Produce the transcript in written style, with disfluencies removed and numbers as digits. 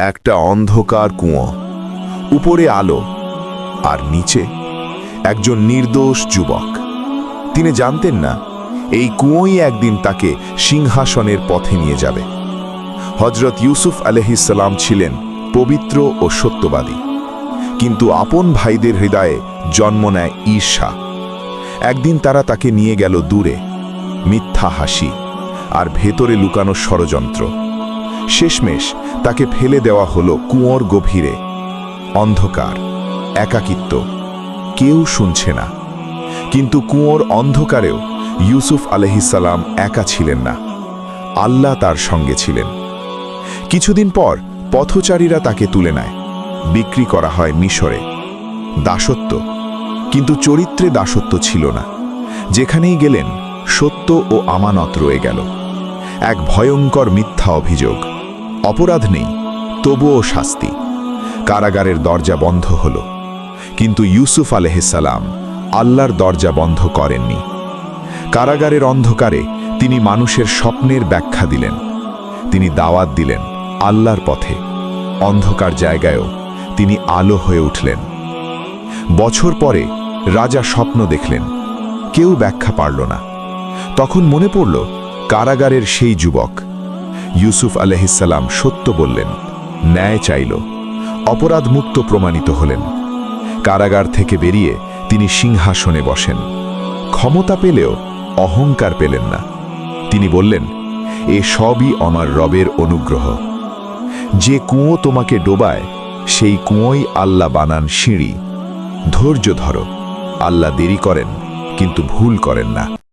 একটা অন্ধকার কুয়ো, উপরে আলো আর নিচে একজন নির্দোষ যুবক। তিনি জানতেন না এই কুয়োই একদিন তাকে সিংহাসনের পথে নিয়ে যাবে। হযরত ইউসুফ আলাইহিসসালাম ছিলেন পবিত্র ও সত্যবাদী, কিন্তু আপন ভাইদের হৃদয়ে জন্ম নেয় ঈর্ষা। একদিন তারা তাকে নিয়ে গেল দূরে, মিথ্যা হাসি আর ভেতরে লুকানো ষড়যন্ত্র। শেষমেশ তাকে ফেলে দেওয়া হলো কুয়োর গভীরে। অন্ধকার, একাকিত্ব, কেউ শুনছে না। কিন্তু কুয়োর অন্ধকারেও ইউসুফ আলাইহিসসালাম একা ছিলেন না, আল্লাহ তার সঙ্গে ছিলেন। কিছুদিন পর পথচারীরা তাকে তুলে নেয়, বিক্রি করা হয় মিশরে। দাসত্ব, কিন্তু চরিত্রে দাসত্ব ছিল না। যেখানেই গেলেন সত্য ও আমানত রয়ে গেল। এক ভয়ঙ্কর মিথ্যা অভিযোগ, অপরাধ নেই, তবুও শাস্তি। কারাগারের দরজা বন্ধ হল, কিন্তু ইউসুফ আলাইহিসসালাম আল্লাহর দরজা বন্ধ করেননি। কারাগারের অন্ধকারে তিনি মানুষের স্বপ্নের ব্যাখ্যা দিলেন। তিনি দাওয়াত দিলেন আল্লাহর পথে। অন্ধকার জায়গায়ও তিনি আলো হয়ে উঠলেন। বছর পরে রাজা স্বপ্ন দেখলেন, কেউ ব্যাখ্যা পারল না। তখন মনে পড়ল কারাগারের সেই যুবক। ইউসুফ আলাইহিসসালাম সত্য বললেন, ন্যায় চাইল, অপরাধ মুক্ত প্রমাণিত হলেন। কারাগার থেকে বেরিয়ে তিনি সিংহাসনে বসেন। ক্ষমতা পেলেও অহংকার পেলেন না। তিনি বললেন, এ সবই আমার রবের অনুগ্রহ। যে কুয়ো তোমাকে ডোবায়, সেই কুয়োই আল্লাহ বানান সিঁড়ি। ধৈর্য ধরো, আল্লাহ দেরি করেন কিন্তু ভুল করেন না।